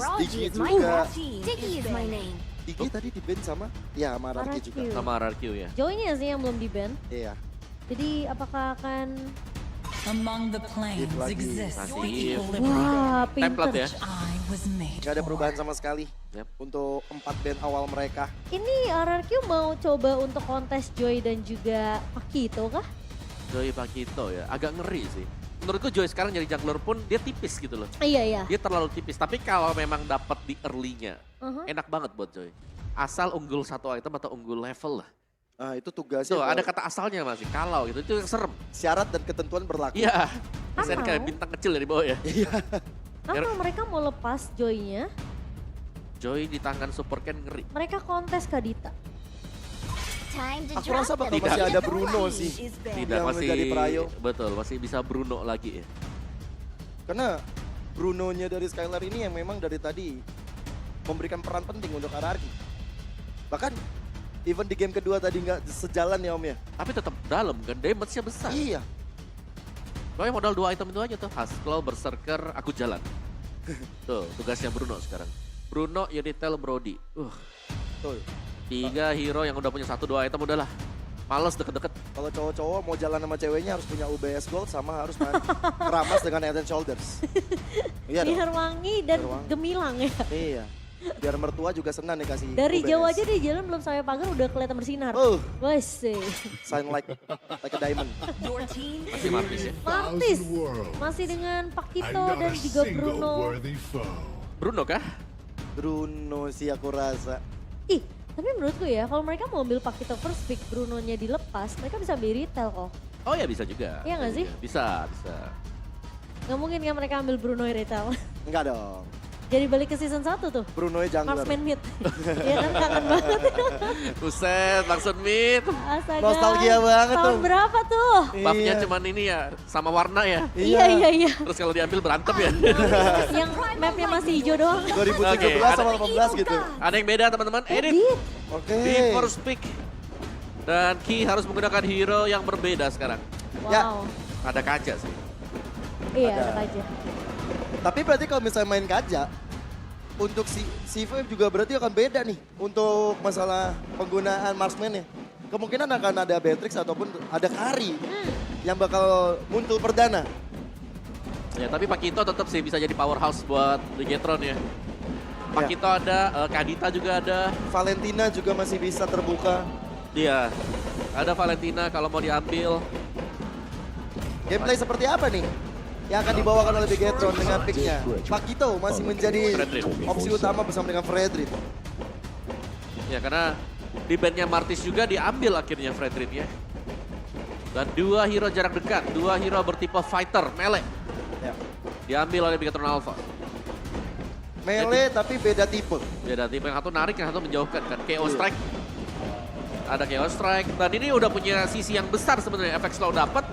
Terus Digi is my juga. Diggy is my name. Digi tadi di band sama? Ya sama Rarky juga. Sama RRQ ya. Joy-nya sih yang belum di ban. Iya. Jadi apakah akan... Among the planes Gitu lagi. exists Masih. the equilibrium Wah, Template ya. pinter. which I was made Gak ada for. perubahan sama sekali. Yep. Untuk 4 band awal mereka. Ini RRQ mau coba untuk kontes Joy dan juga Pakito kah? Joy Pakito ya, agak ngeri sih. Menurutku Joy sekarang jadi jungler pun dia tipis gitu loh. Iya, iya. Dia terlalu tipis, tapi kalau memang dapat di early-nya, Uh-huh. enak banget buat Joy. Asal unggul satu item atau unggul level lah. Nah itu tugasnya. Tuh, kalau ada kata asalnya masih, kalau gitu, itu yang serem. Syarat dan ketentuan berlaku. Iya, Atau- saya kayak bintang kecil dari bawah ya. Iya. Apa mereka mau lepas Joy-nya? Joy di tangan Super Ken ngeri. Mereka kontes Kadita. Time to Aku drop rasa bakal Tidak. masih ada The Bruno party sih. is back. Tidak, Yang masih, menjadi perayo. betul, masih bisa Bruno lagi ya. Karena Bruno-nya dari Skylar ini yang memang dari tadi memberikan peran penting untuk RRQ. Bahkan even di game kedua tadi nggak sejalan ya Om ya. Tapi tetap dalam kan, damage-nya besar. Iya. Pokoknya modal 2 item itu aja tuh, Haskell, Berserker, aku jalan. Tuh, tugasnya Bruno sekarang. Bruno, Unitel, Brody. Tuh. 3 hero yang udah punya 1-2 item udahlah. Males deket-deket. Kalau cowok-cowok mau jalan sama ceweknya harus punya UBS Gold sama harus keramas dengan Head and Shoulders. Iya dong. Biar wangi dan Biar wangi. gemilang ya. Iya. Biar mertua juga senang nih kasih Dari UBS. jauh aja di jalan belum sampai pagar udah kelihatan bersinar. Oh, Wes sih. shine like a diamond. Your team is Masih Martis ya. Martis Thousand worlds. masih dengan And Pakito not dan a juga single Bruno. worthy foe. Bruno kah? Bruno sih aku rasa. Ih, tapi menurutku ya kalau mereka mau ambil Pakito first pick, Brunonya dilepas, mereka bisa ambil retail kok. Oh ya bisa juga. Iya nggak sih? Bisa, bisa. Nggak mungkin kan mereka ambil Bruno retail. Enggak dong. Jadi balik ke season 1 tuh. Bruno-nya jungler. Marksman mid. Iya kan kangen banget. Buset, langsung mid. Astaga. Nostalgia banget Tahun tuh. berapa tuh? Buffnya Iya. cuman ini ya, sama warna ya. Iya. Terus kalau diambil berantem ya. Yang mapnya masih hijau doang. 2017 Oke, sama 18 gitu. Ada yang beda teman-teman, edit. Edit. Oke. Di first pick. Dan Ki harus menggunakan hero yang berbeda sekarang. Ya. Wow. Ada kaca sih. Iya, Ada. ada aja. Tapi berarti kalau misalnya main kaja, untuk si Vive juga berarti akan beda nih untuk masalah penggunaan marksman-nya. Kemungkinan akan ada Beatrix ataupun ada Kari yang bakal muncul perdana. Ya, tapi Pakito tetap sih bisa jadi powerhouse buat Bigetron ya. Pakito ada, Kadita juga ada. Valentina juga masih bisa terbuka. Iya, ada Valentina kalau mau diambil. Gameplay seperti apa nih yang akan dibawakan oleh Bigetron dengan picknya? Pakito masih menjadi Fredrik. opsi utama bersama dengan Fredrik. Ya, karena di bandnya Martis juga diambil akhirnya Fredrin ya. Dan 2 hero jarak dekat, 2 hero bertipe fighter, melee. Ya. Diambil oleh Bigetron Alpha. Melee tapi beda tipe. Beda tipe, yang satu narik, yang satu menjauhkan kan. KO Strike. Ada KO Strike. Dan ini udah punya sisi yang besar sebenarnya. Efek slow dapat.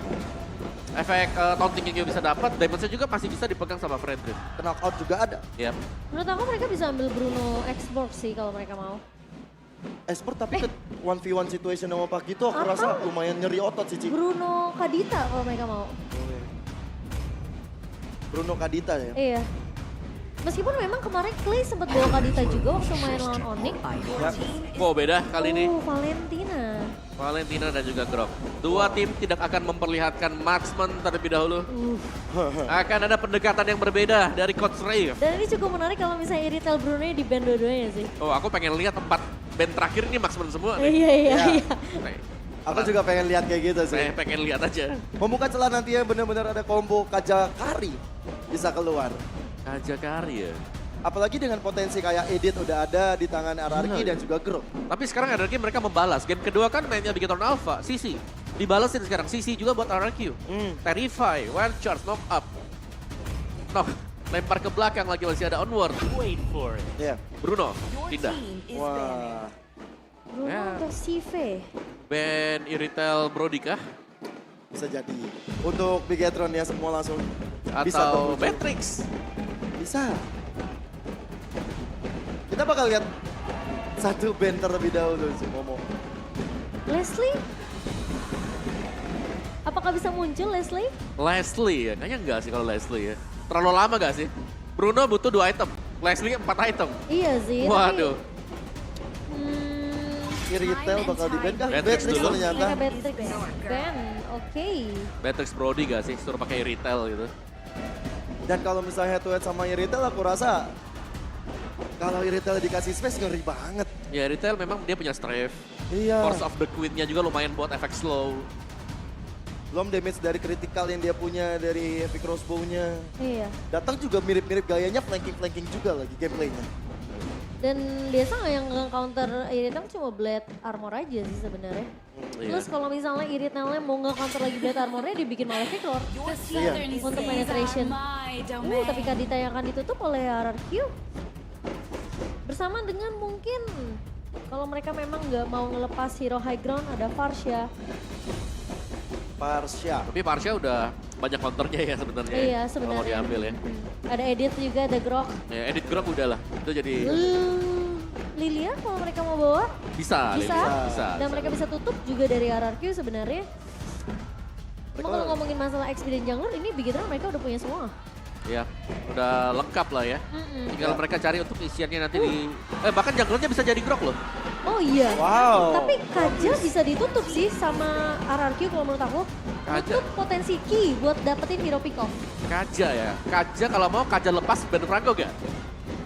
Efek taunting yang bisa dapat. Damage-nya juga masih bisa dipegang sama Fredrin. Knockout juga ada. Yap. Menurut aku mereka bisa ambil Bruno Xbox sih kalau mereka mau. Esport tapi ke 1v1 situation sama Pakito aku rasa lumayan nyeri otot sih, Ci. Bruno Kadita kalau mereka mau. Bruno Kadita ya. Iya. Meskipun memang kemarin Clay sempat bawa Kadita juga waktu main lawan Onyx. Ya. Wow, beda kali ini. Valentina. Valentina dan juga Grok. Dua tim tidak akan memperlihatkan marksman terlebih dahulu. Akan ada pendekatan yang berbeda dari Coach Rave. Dan ini cukup menarik kalau misalnya Retail Bruno di band dua-duanya sih. Oh, aku pengen lihat 4 band terakhir ini marksman semua nih. Iya. Ya. Nih, Aku juga pengen lihat kayak gitu sih. saya pengen lihat aja. Membuka celah nantinya benar-benar ada combo Kaja Kari bisa keluar. Kaja Kari ya. Apalagi dengan potensi kayak Edit udah ada di tangan RRQ dan juga Grok. Tapi sekarang RRQ mereka membalas. Game kedua kan mainnya Bigetron Alpha, CC. Dibalasin sekarang, CC juga buat RRQ. Terrify, Wild Charge, Knock Up. Knock, lempar ke belakang lagi masih ada Onward. Wait for it. Ya. Bruno, Your pindah. team is Wah. Bruno Ya. atau Sive. Band Iritel Brody kah? Bisa jadi. Untuk Bigetron ya semua langsung bisa Atau terwujud. Matrix? Bisa. Kita bakal lihat satu band terlebih dahulu sih Momo. Leslie? Apakah bisa muncul Leslie? Leslie ya, kayaknya enggak sih kalau Leslie ya. Terlalu lama gak sih? Bruno butuh 2 item. Leslie 4 item. Iya sih, Waduh. tapi... Iritel bakal di-ban kah? Beatrix Beatrix dulu. ternyata. mereka Beatrix ban, oke. Beatrix Brody gak sih? Suruh pakai retail gitu. Dan kalau misalnya head to head sama Iritel aku rasa kalau Iritel dikasih space ngeri banget. Ya retail memang dia punya strafe. Iya. Force of the Queen-nya juga lumayan buat efek slow. Belum damage dari critical yang dia punya dari heavy crossbow-nya. Iya. Datang juga mirip-mirip gayanya flanking-flanking juga lagi gameplaynya. Dan biasa yang nge-counter Iritel cuma blade armor aja sih sebenarnya. Iya. Terus kalau misalnya Iritelnya mau nge-counter lagi blade armornya dibikin Maleficor. Your Iya. southern Untuk seas penetration. are my domain. Tapi kan ditayangkan ditutup oleh RRQ. Bersama dengan mungkin kalau mereka memang nggak mau ngelepas hero high ground ada Farsha. Parsha. Tapi Parsha udah banyak counternya ya sebenarnya. Iya Kalau sebenarnya. mau diambil ya. Ada Edith juga, ada Grok. Ya edit Grok udah lah. Itu jadi Lilia kalau mereka mau bawa bisa. bisa. Bisa. Dan mereka bisa tutup juga dari RRQ sebenarnya. Mereka- Kalau ngomongin masalah XP dan jungler ini begitu mereka udah punya semua. Ya, udah lengkap lah ya. Tinggal mereka cari untuk isiannya nanti di... bahkan junglernya bisa jadi Grok loh. Oh iya. Wow. Tapi Kaja bisa ditutup sih sama RRQ kalau menurut aku. Kaja. Tutup potensi key buat dapetin hero pick off. Kaja ya. Kaja kalau mau Kaja lepas ban Franco gak?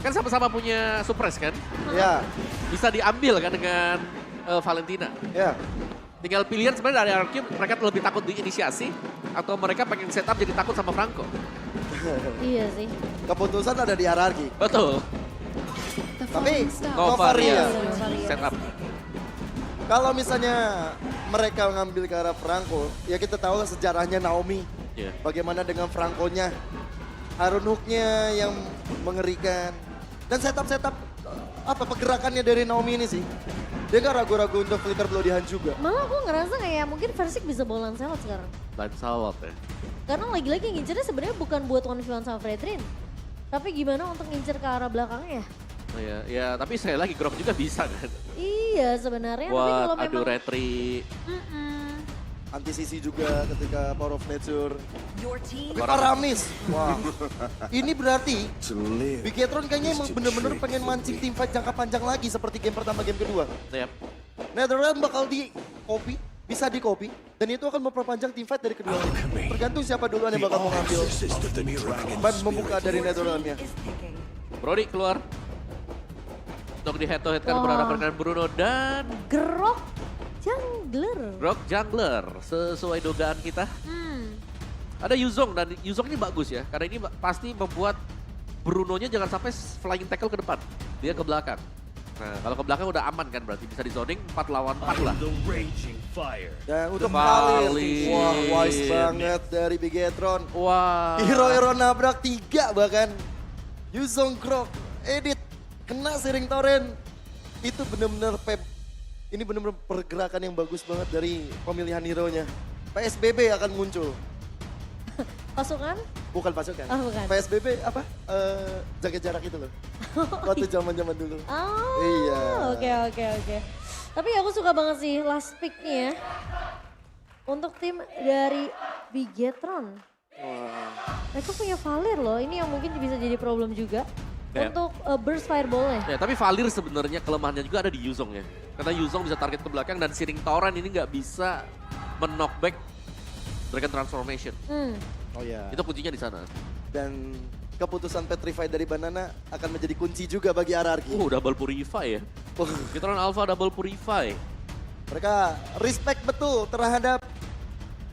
Kan sama-sama punya suppress kan? Ya, Bisa diambil kan dengan Valentina. ya. Tinggal pilihan sebenarnya dari RRQ, mereka lebih takut diinisiasi atau mereka pengen setup jadi takut sama Franco. Iya sih. Keputusan ada di hierarki. Betul. Tapi Nova Ria. Varia. Setup. Kalau misalnya mereka ngambil ke arah Franco, ya kita tahu lah sejarahnya Naomi. Iya. Bagaimana dengan Franco-nya, Iron Hook-nya yang mengerikan. Dan setup-setup apa pergerakannya dari Naomi ini sih. Dia gak ragu-ragu untuk flicker Bloodihan juga. Malah aku ngerasa kayak mungkin Versik bisa bawa Lancelot sekarang. Dan salot ya. Karena lagi-lagi yang ngincernya sebenarnya bukan buat 1v1 sama Fredrin. Tapi gimana untuk ngincer ke arah belakangnya? Oh, ya, tapi sekali lagi Grok juga bisa kan. Iya sebenarnya. Tapi Buat kalau adu memang... retri. Anti-sisi juga ketika Power of Nature. Your team Tapi Paramis, wah. Ini berarti Bigetron kayaknya emang bener-bener pengen mancing tim fight jangka panjang lagi seperti game pertama, game kedua. Yap. Netherlands bakal di copy, bisa di copy, dan itu akan memperpanjang tim fight dari kedua. Tergantung siapa duluan yang bakal mau ngambil ban membuka dari Netherlands-nya. Brody keluar. Untuk di head to head kan Wah. berhadapan dengan Bruno dan Grok jungler. Grok jungler. Sesuai dugaan kita. Ada Yuzong dan Yuzong ini bagus ya. Karena ini pasti membuat Bruno-nya jangan sampai flying tackle ke depan. Dia ke belakang. Nah kalau ke belakang udah aman kan berarti bisa di zoning 4 lawan 4 lah. The raging fire. Dan untuk Valir. Valir, wah wise banget dari Bigetron. Wah. Hero-hero nabrak 3 bahkan. Yuzong Grok, Edit, kena Searing Torrent. Itu bener-bener ini bener-bener pergerakan yang bagus banget dari pemilihan hero-nya. PSBB akan muncul. Pasukan? Bukan pasukan. Oh, bukan. PSBB apa? Jaga jarak itu loh. Waktu zaman-zaman dulu. Oh, Iya. Oke. Tapi aku suka banget sih last pick-nya ya. Untuk tim dari Bigetron. Mereka punya Valir loh, ini yang mungkin bisa jadi problem juga. Ya. Untuk burst fireball-nya. Ya, tapi Valir sebenarnya kelemahannya juga ada di Yuzong ya. Karena Yuzong bisa target ke belakang dan Searing Torrent ini nggak bisa men-knockback Dragon Transformation. Oh ya. Itu kuncinya di sana. Dan keputusan Petrify dari Banana akan menjadi kunci juga bagi RRQ. Double Purify ya. Gitron Alpha Double Purify. Mereka respect betul terhadap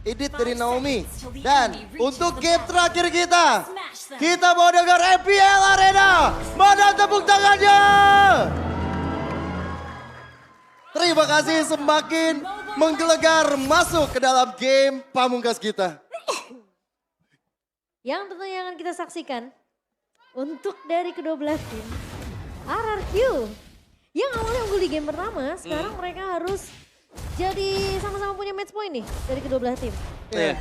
edit dari Naomi. Dan untuk game terakhir kita mau dengar MPL Arena. Mana tepuk tangannya? Terima kasih semakin menggelegar masuk ke dalam game pamungkas kita. Yang tentunya akan kita saksikan untuk dari kedua belah tim RRQ yang awalnya unggul di game pertama, sekarang mereka harus jadi sama-sama punya match point nih dari kedua belah tim. Iya.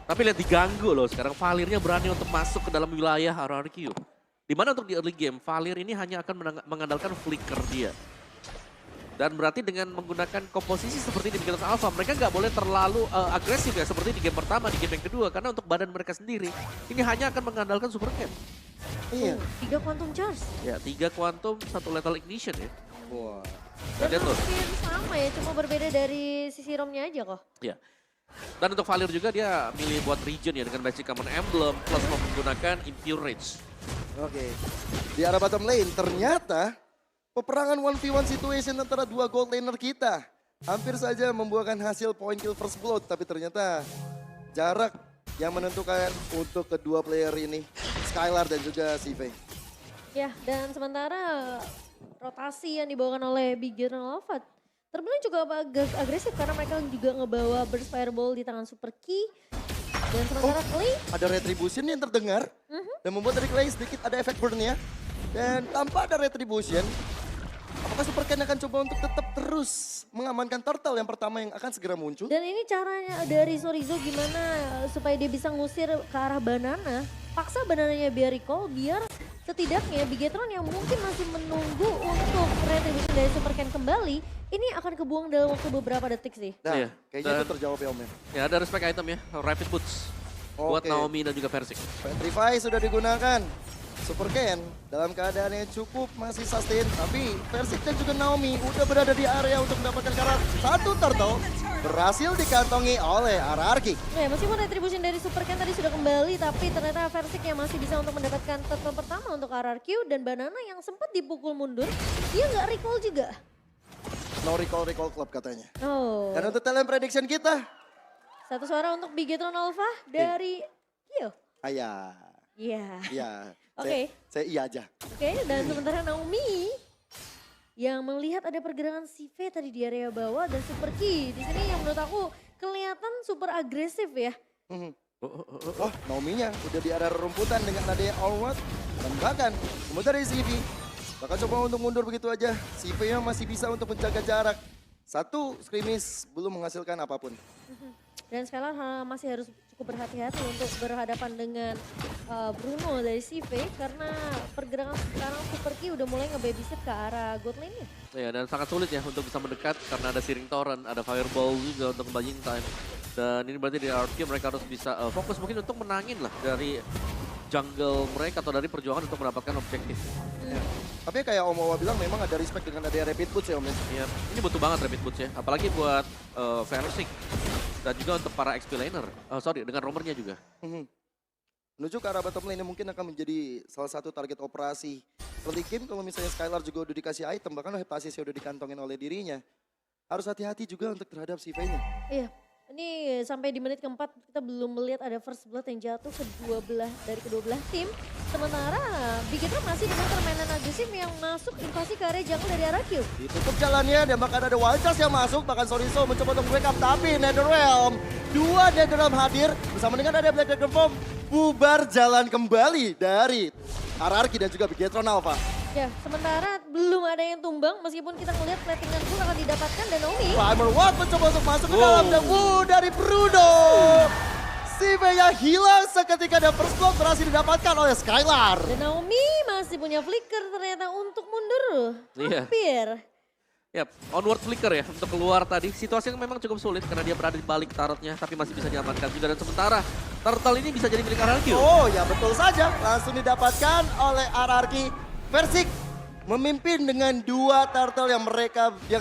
Tapi lihat diganggu loh sekarang Valirnya berani untuk masuk ke dalam wilayah RRQ. Dimana untuk di early game Valir ini hanya akan mengandalkan flicker dia. Dan berarti dengan menggunakan komposisi seperti di Bigetron Alpha, mereka nggak boleh terlalu agresif ya seperti di game pertama, di game yang kedua. Karena untuk badan mereka sendiri, ini hanya akan mengandalkan super camp. Iya. 3 quantum charge. Ya 3 quantum, 1 lethal ignition ya. Wah. Dan dia tuh. Hampir sama ya, cuma berbeda dari sisi romnya aja kok. Ya. Dan untuk Valir juga dia milih buat region ya dengan basic common emblem plus menggunakan Impure Rage. Oke. Di arah bottom lane ternyata peperangan 1v1 situation antara dua gold laner kita hampir saja membuahkan hasil point kill first blood, tapi ternyata jarak yang menentukan untuk kedua player ini, Skylar dan juga CV. Ya, dan sementara rotasi yang dibawakan oleh Big General Alpha terbilang juga agak agresif karena mereka juga ngebawa Burst Fireball di tangan Super Key. Dan sementara Clay, Ada retribution yang terdengar dan membuat dari Clay sedikit ada efek burn-nya. Dan tanpa ada retribution, apakah Super Ken akan coba untuk tetap terus mengamankan turtle yang pertama yang akan segera muncul? dan ini caranya dari Sorizo gimana supaya dia bisa ngusir ke arah banana. Paksa banananya biar recall, biar setidaknya Bigetron yang mungkin masih menunggu untuk retribution dari Super Ken kembali, ini akan kebuang dalam waktu beberapa detik sih. Nah, Iya. kayaknya itu Dan- terjawab ya Om ya. Ya ada respect item ya, Rapid Boots. Buat Oke. Naomi dan juga Versik. Petrify sudah digunakan. Super Ken dalam keadaan yang cukup masih sustain, tapi Versik dan juga Naomi udah berada di area untuk mendapatkan karat satu turtle berhasil dikantongi oleh RRQ. Ya, meskipun retribution dari Super Ken tadi sudah kembali, tapi ternyata Versik yang masih bisa untuk mendapatkan turtle pertama untuk RRQ dan Banana yang sempat dipukul mundur, dia nggak recall juga. No recall club katanya. Oh, Dan untuk talent prediction kita, satu suara untuk Bigetron Alpha dari Kyo. ayah, Iya. iya. Oke. Saya iya aja. Oke, dan sementara Naomi yang melihat ada pergerakan CV tadi di area bawah dan Super Key di sini yang menurut aku kelihatan super agresif ya. Mhm. Wah, Naomi-nya udah di area rumputan dengan adanya Onward. Dan bahkan, kemudian dari CV, bakal coba untuk mundur begitu aja. CV-nya masih bisa untuk menjaga jarak. Satu skirmish belum menghasilkan apapun. Dan sekarang masih harus cukup berhati-hati untuk berhadapan dengan Bruno dari CV karena pergerakan sekarang Super Key udah mulai nge-babysit ke arah god lane-nya. Ya dan sangat sulit ya untuk bisa mendekat karena ada Searing Torrent, ada Fireball juga untuk buying time. Dan ini berarti di RRQ mereka harus bisa fokus mungkin untuk menangin lah dari jungle mereka atau dari perjuangan untuk mendapatkan objektif. Tapi kayak Om Owa bilang memang ada respect dengan adanya Rapid Boots ya Om. Ya, ini butuh banget Rapid Boots ya, apalagi buat Versik dan juga untuk para XP laner. Dengan roamernya juga. Mhm. Menuju ke arah bottom lane yang mungkin akan menjadi salah satu target operasi early game kalau misalnya Skylar juga udah dikasih item, bahkan Heptasis udah dikantongin oleh dirinya. Harus hati-hati juga untuk terhadap CV-nya. Iya, ini sampai di menit keempat kita belum melihat ada first blood yang jatuh dari kedua belah tim. Sementara Bigetron masih dengan permainan agresif yang masuk invasi ke area jungle dari RRQ. Ditutup jalannya dan bahkan ada Wild Charge yang masuk, bahkan Sorizo mencoba untuk break up, tapi Netherrealm, dua Netherrealm hadir bersama dengan ada Black Dragon Form, bubar jalan kembali dari RRQ dan juga Bigetron Alpha. Ya, sementara belum ada yang tumbang meskipun kita ngelihat platingan pun akan didapatkan dan Naomi. Primer Watt mencoba untuk masuk ke dalam dan dari Bruno. CV-nya hilang seketika dan first blood berhasil didapatkan oleh Skylar. Dan Naomi masih punya flicker ternyata untuk mundur. Iya. Hampir. Ya, onward flicker ya untuk keluar tadi. Situasi yang memang cukup sulit karena dia berada di balik turretnya tapi masih bisa diamankan juga. Dan sementara turtle ini bisa jadi milik RRQ. Oh ya betul saja, langsung didapatkan oleh RRQ. Versik memimpin dengan dua turtle yang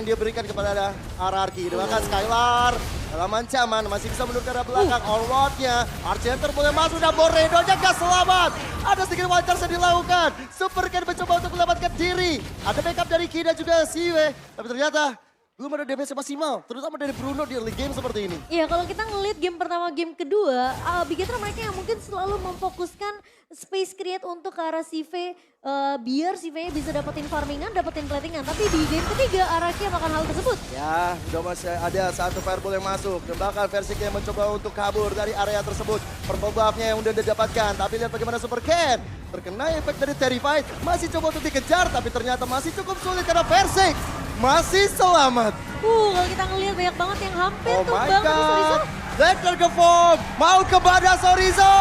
dia berikan kepada RRQ. Bahkan Skylar dalam ancaman masih bisa mundur ke arah belakang. Onward-nya, Argenter boleh masuk dan Boredo-nya gak selamat. Ada sedikit Wild Charge yang dilakukan. Super Ken mencoba untuk menyelamatkan diri. Ada backup dari Ki dan juga Siwe. Tapi ternyata belum ada damage maksimal, terutama dari Bruno di early game seperti ini. Iya, kalau kita ngelihat game pertama, game kedua, Bigetron mereka yang mungkin selalu memfokuskan space create untuk ke arah CV, biar CV-nya bisa dapetin farmingan, dapetin platingan. Tapi di game ketiga, RRQ melakukan hal tersebut. Ya, udah masih ada satu fireball yang masuk. Dan bahkan Versik yang mencoba untuk kabur dari area tersebut. Purple buff-nya yang udah didapatkan. Tapi lihat bagaimana Super Ken terkena efek dari Terrified. Masih coba untuk dikejar, tapi ternyata masih cukup sulit karena Versik masih selamat. Kalau kita ngelihat banyak banget yang hampir Oh my tumbang. Tapi Sorizo god. Black Dragon Form mau ke badan Sorizo.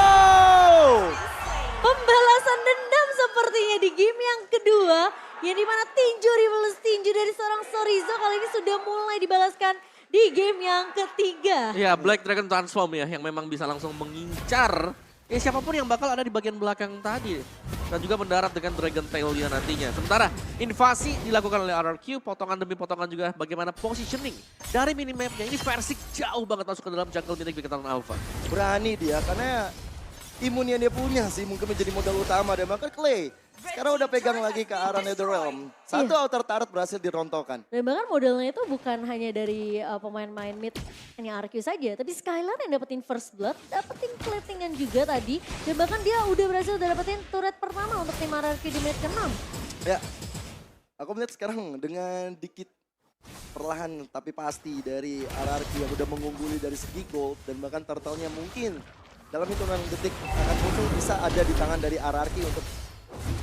pembalasan dendam sepertinya di game yang kedua. Yang dimana tinju reverse tinju dari seorang Sorizo kali ini sudah mulai dibalaskan di game yang ketiga. Ya, Black Dragon Transform ya yang memang bisa langsung mengincar siapapun yang bakal ada di bagian belakang tadi. Dan juga mendarat dengan Dragon Tail-nya nantinya. Sementara invasi dilakukan oleh RRQ, potongan demi potongan juga bagaimana positioning dari minimapnya. Ini Versik jauh banget masuk ke dalam jungle milik Bigetron Alpha. Berani dia karena imun yang dia punya sih mungkin menjadi modal utama. Dan bahkan Clay sekarang udah pegang lagi ke arah Netherrealm. Satu outer turret berhasil dirontokkan. Dan bahkan modelnya itu bukan hanya dari pemain-pemain mid hanya RQ saja, tapi Skylar yang dapetin first blood, dapetin platingan juga tadi, dan bahkan dia udah berhasil dapetin turret pertama untuk tim RRQ di mid ke-6. Ya, aku melihat sekarang dengan dikit perlahan tapi pasti dari RRQ yang udah mengungguli dari segi gold dan bahkan turtle-nya mungkin dalam hitungan detik akan muncul bisa ada di tangan dari RRQ untuk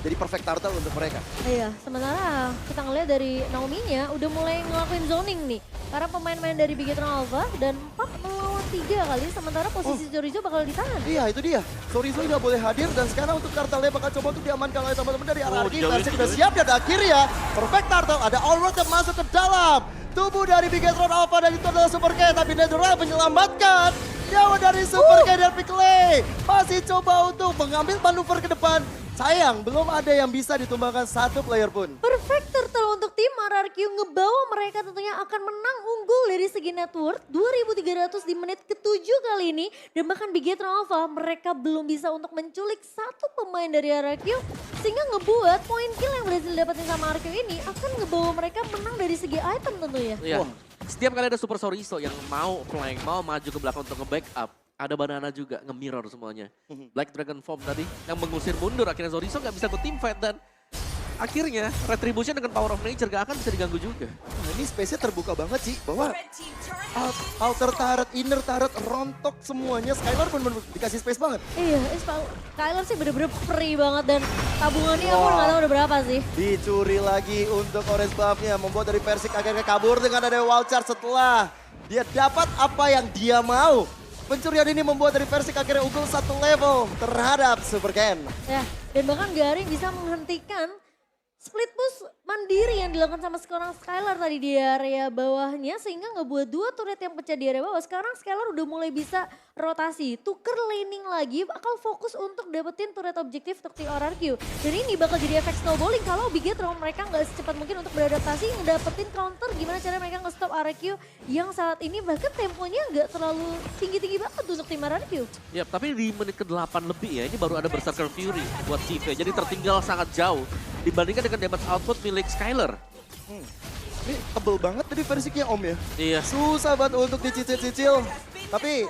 jadi perfect turtle untuk mereka. Iya, sementara kita ngeliat dari Naomi-nya udah mulai ngelakuin zoning nih. Karena pemain-pemain dari Bigetron Alpha dan 4 melawan 3 kali, sementara posisi Chorizo bakal ditahan. Iya itu dia, Chorizo nggak boleh hadir dan sekarang untuk turtle-nya bakal coba untuk diamankan oleh teman-teman dari RRQ. Versik udah siap dan akhirnya perfect turtle ada Allroad yang masuk ke dalam tubuh dari Bigetron Alpha dan itu adalah Super K, tapi Netherrealm menyelamatkan nyawa dari Super K dan Clay. Masih coba untuk mengambil manuver ke depan. Sayang, belum ada yang bisa ditumbangkan satu player pun. Perfect turtle untuk tim RRQ ngebawa mereka tentunya akan menang unggul dari segi net worth 2.300 di menit ke-7 kali ini. Dan bahkan Bigetron Alpha mereka belum bisa untuk menculik satu pemain dari RRQ. Sehingga ngebuat poin kill yang berhasil dapetin sama RRQ ini akan ngebawa mereka menang dari segi item tentunya. Iya. Setiap kali ada Super Chorizo yang mau flank, mau maju ke belakang untuk nge-backup, ada banana juga nge-mirror semuanya. Black Dragon Form tadi yang mengusir mundur, akhirnya Chorizo nggak bisa ke team fight dan akhirnya Retribution dengan Power of Nature gak akan bisa diganggu juga. Nah, ini space-nya terbuka banget sih bahwa Red team turret outer turret, inner turret, rontok semuanya. Skylar bener-bener dikasih space banget. Iya, Skylar sih bener-bener free banget dan tabungannya aku nggak tahu udah berapa sih. Dicuri lagi untuk orange buff-nya, membuat dari Versik akhirnya kabur dengan ada wild charge setelah dia dapat apa yang dia mau. Pencurian ini membuat dari Versik akhirnya unggul satu level terhadap Super Ken. Ya, dan bahkan Garing bisa menghentikan split push mandiri yang dilakukan sama seorang Skylar tadi di area bawahnya sehingga ngebuat dua turret yang pecah di area bawah. Sekarang Skylar udah mulai bisa rotasi, tuker laning lagi, bakal fokus untuk dapetin turret objektif untuk tim RRQ. Dan ini bakal jadi efek snowballing kalau Bigetron mereka nggak secepat mungkin untuk beradaptasi, ngedapetin counter gimana cara mereka nge-stop RRQ yang saat ini bahkan temponya nggak terlalu tinggi-tinggi banget untuk tim RRQ. Ya, tapi di menit ke-8 lebih ya, ini baru ada Berserker Fury buat CV. Jadi tertinggal sangat jauh dibandingkan dengan damage output milik Skylar. Ini tebel banget tadi Versiknya Om ya. Iya. Susah banget untuk dicicil-cicil. Tapi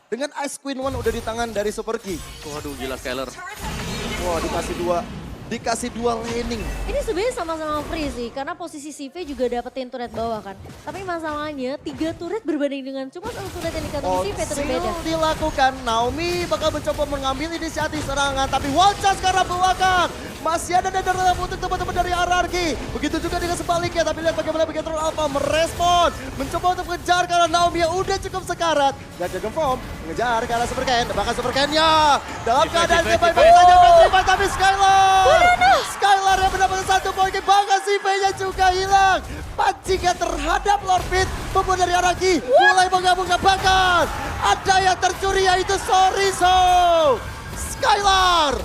dengan Ice Queen One udah di tangan dari Super Ki. Waduh, gila Skylar. Wah dikasih dua laning. Ini sebenarnya sama-sama free sih, karena posisi CV juga dapetin turret bawah kan. Tapi masalahnya 3 turret berbanding dengan cuma 1 turret yang dikantong CV itu beda. Dilakukan, Naomi bakal mencoba mengambil inisiatif serangan. Tapi Walcha sekarang belakang. Masih ada Netherrealm untuk teman-teman dari RRQ. Begitu juga dengan sebaliknya, tapi lihat bagaimana Bigetron Alpha merespon. Mencoba untuk mengejar karena Naomi yang udah cukup sekarat. Dan Dragon Form mengejar ke arah Super Ken. Bahkan Super Ken-nya dalam keadaan baik-baik saja. Tapi Skylar yang mendapatkan 1 poin, bahkan CV-nya juga hilang. Pancingan terhadap Lord Pit, membuat dari RRQ mulai menggabungkan bahkan ada yang tercuri yaitu Chorizo. Skylar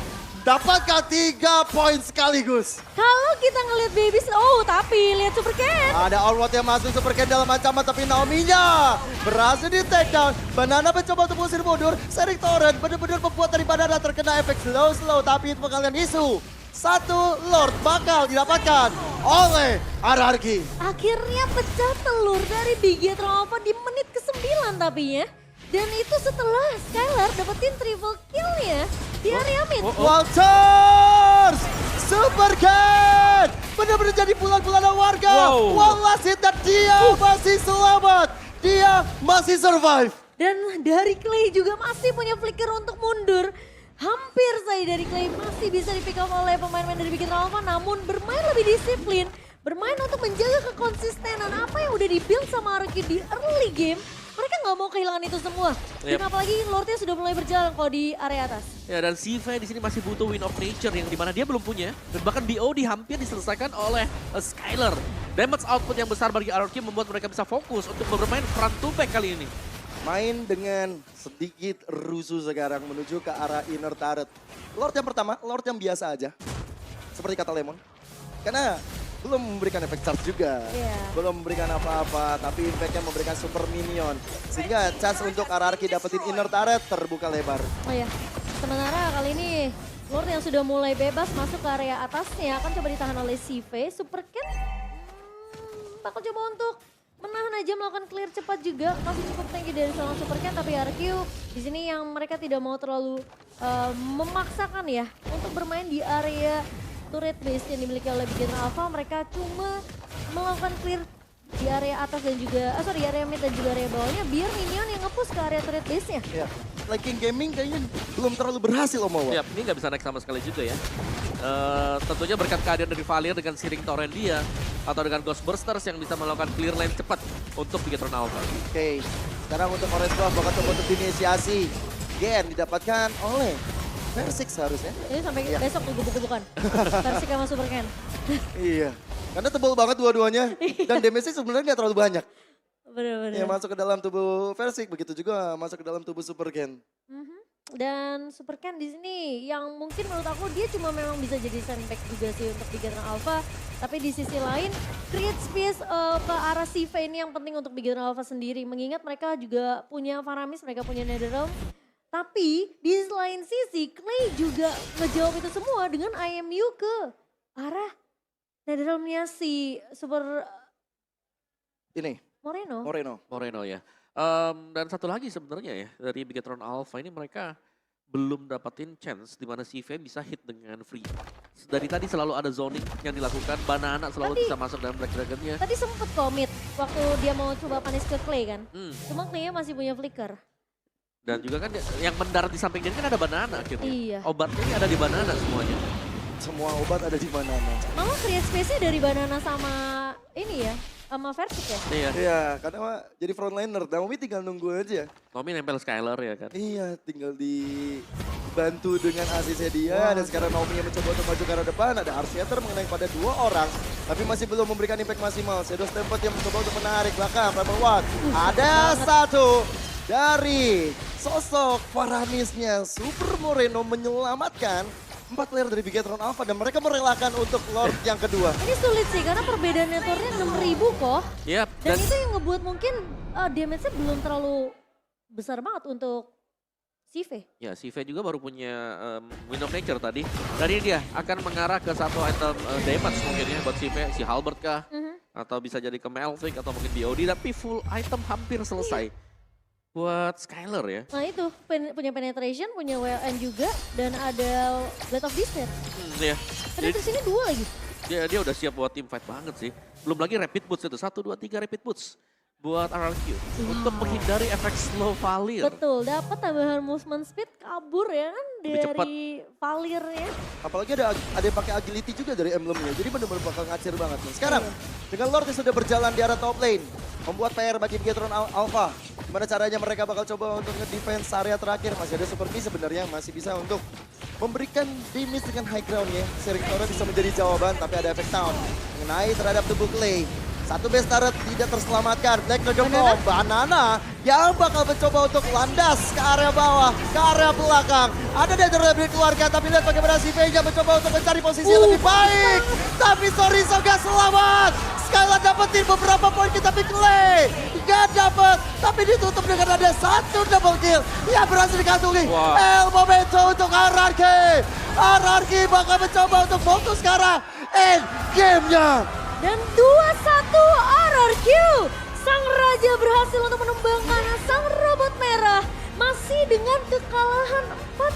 dapatkan 3 poin sekaligus. Kalau kita ngeliat Babies, tapi lihat Super Ken. Ada Allroad yang masuk Super Ken dalam ancaman tapi Naomi-nya berhasil di take down. Banana mencoba untuk mengusir mundur. Sharing Torrent benar-benar membuat dari Banana terkena efek slow tapi itu kalian isu. 1 Lord bakal didapatkan oleh RRQ. Akhirnya pecah telur dari Bigetron Alpha di menit ke-9 tapi ya. Dan itu setelah Skylar dapetin triple kill-nya di area mid. Walters! Super Ken! Benar-benar jadi bulan-bulanan warga. Wow. One last hit dan dia masih selamat. Dia masih survive. Dan dari Clay juga masih punya flicker untuk mundur. Hampir saja dari Clay masih bisa di pick up oleh pemain-pemain dari Bigetron Alpha. Namun bermain lebih disiplin. Bermain untuk menjaga kekonsistenan apa yang udah di-build sama RRQ di early game. Mereka nggak mau kehilangan itu semua. Dan apalagi Lordnya sudah mulai berjalan kok di area atas. Ya, dan CV di sini masih butuh Win of Nature yang dimana dia belum punya. Dan bahkan BOD hampir diselesaikan oleh Skylar. Damage output yang besar bagi RRQ membuat mereka bisa fokus untuk bermain front to back kali ini. main dengan sedikit rusuh sekarang menuju ke arah inner turret. Lord yang pertama, Lord yang biasa aja. Seperti kata Lemon. Karena belum memberikan efek charge juga. Iya. Belum memberikan apa-apa, tapi impactnya memberikan super minion. Sehingga chance untuk RRQ dapetin inner turret terbuka lebar. Oh ya, sementara kali ini Lord yang sudah mulai bebas masuk ke area atasnya akan coba ditahan oleh CV. Super Cat bakal coba untuk menahan aja, melakukan clear cepat juga. Masih cukup tinggi dari seorang Super Cat, tapi RQ di sini yang mereka tidak mau terlalu memaksakan ya untuk bermain di area turret base yang dimiliki oleh Beginner Alpha. Mereka cuma melakukan clear di area atas dan juga, di area mid dan juga area bawahnya biar minion yang nge-push ke area turret base-nya. Ya. Like King Gaming kayaknya belum terlalu berhasil Om Wawa. Yap, ini nggak bisa naik sama sekali juga ya. Tentunya berkat kehadiran dari Valir dengan Searing Torrent dia atau dengan Ghost Bursters yang bisa melakukan clear lane cepat untuk Bigetron Alpha. Oke, sekarang untuk Orange Buff bakal coba untuk inisiasi. Gen didapatkan oleh Versik seharusnya. Ini sampai besok tuh gubuk-gubukan. Versi sama Super Ken. Iya, karena tebal banget dua-duanya. Dan damage-nya sebenarnya nggak terlalu banyak. Bener-bener. Ya masuk ke dalam tubuh Versik, begitu juga masuk ke dalam tubuh Super Gen. Dan Super Ken di sini yang mungkin menurut aku dia cuma memang bisa jadi sandbag juga sih untuk Beginner Alpha. Tapi di sisi lain create space ke arah CV ini yang penting untuk Beginner Alpha sendiri. Mengingat mereka juga punya Faramis, mereka punya Netherrealm. Tapi di lain sisi Clay juga ngejawab itu semua dengan IMU ke arah Netherrealm-nya si Super Ini, Moreno. Moreno ya. Dan satu lagi sebenarnya ya, dari Bigetron Alpha ini mereka belum dapatin chance di mana CV bisa hit dengan free. Dari tadi selalu ada zoning yang dilakukan, Banana selalu bisa masuk dalam Black Dragon-nya. Tadi sempet commit waktu dia mau coba punish ke Clay kan. Hmm. Cuma Clay-nya masih punya flicker. Dan juga kan yang mendarat di samping dia kan ada Banana akhirnya. Iya. Obatnya ini ada di Banana semuanya. semua obat ada di mana. Malah create space-nya dari Banana sama ini ya, sama Versik ya. Iya. Iya, karena jadi frontliner. Naomi tinggal nunggu aja. Nomi nempel Skylar ya kan. Iya, tinggal dibantu dengan asisnya dia. Dan sekarang Naomi yang mencoba untuk maju ke arah depan. Ada Arsiater mengenai pada 2 orang. Tapi masih belum memberikan impact maksimal. Shadow Stampede yang mencoba untuk menarik belakang. Primal One. Ada satu dari sosok Faramisnya. Super Moreno menyelamatkan 4 player dari Bigetron Alpha. Dan mereka merelakan untuk Lord yang kedua. Ini sulit sih karena perbedaan networknya 6.000 kok. Yap. Dan itu yang ngebuat mungkin damage-nya belum terlalu besar banget untuk CV. Ya, CV juga baru punya Wind of Nature tadi. Dan ini dia akan mengarah ke satu item damage mungkin ya buat CV. Si Halberd kah? Atau bisa jadi ke Melvick atau mungkin BOD. Tapi full item hampir selesai. Buat Skylar ya. Nah itu punya penetration, punya WLN juga. Dan ada Blade of Despair. Iya. Penetration ini 2 lagi. Dia udah siap buat team fight banget sih. Belum lagi rapid boots itu. 1, 2, 3 rapid boots. Buat RRQ. Untuk menghindari efek slow Valir. Betul, dapat tambahan movement speed, kabur ya kan Lebih cepat. dari Valir ya. Apalagi ada yang pakai agility juga dari emblemnya. Jadi benar-benar bakal ngacir banget nih. Sekarang dengan Lord yang sudah berjalan di arah top lane. Membuat PR bagi Bigetron Alpha. Gimana caranya mereka bakal coba untuk nge-defense area terakhir. Masih ada Super B sebenarnya masih bisa untuk memberikan damage dengan high ground ya. Searing Torrent bisa menjadi jawaban tapi ada efek sound. Mengenai terhadap tubuh Clay. Satu base turret tidak terselamatkan. Black Dragon Bomb, Banana yang bakal mencoba untuk landas ke area bawah, ke area belakang. Ada Netherrealm dari keluarga, tapi lihat bagaimana si Vega mencoba untuk mencari posisi yang lebih baik. Tapi Soriso gak selamat. Skylar dapetin beberapa poin, tapi Clay gak dapet. Tapi ditutup dengan ada satu double kill yang berhasil dikantungi. Wow. El Momento untuk RRQ. RRQ bakal mencoba untuk fokus ke arah end game-nya. Dan 2-1 RRQ. Sang Raja berhasil untuk menembangkan sang robot merah. Masih dengan kekalahan 4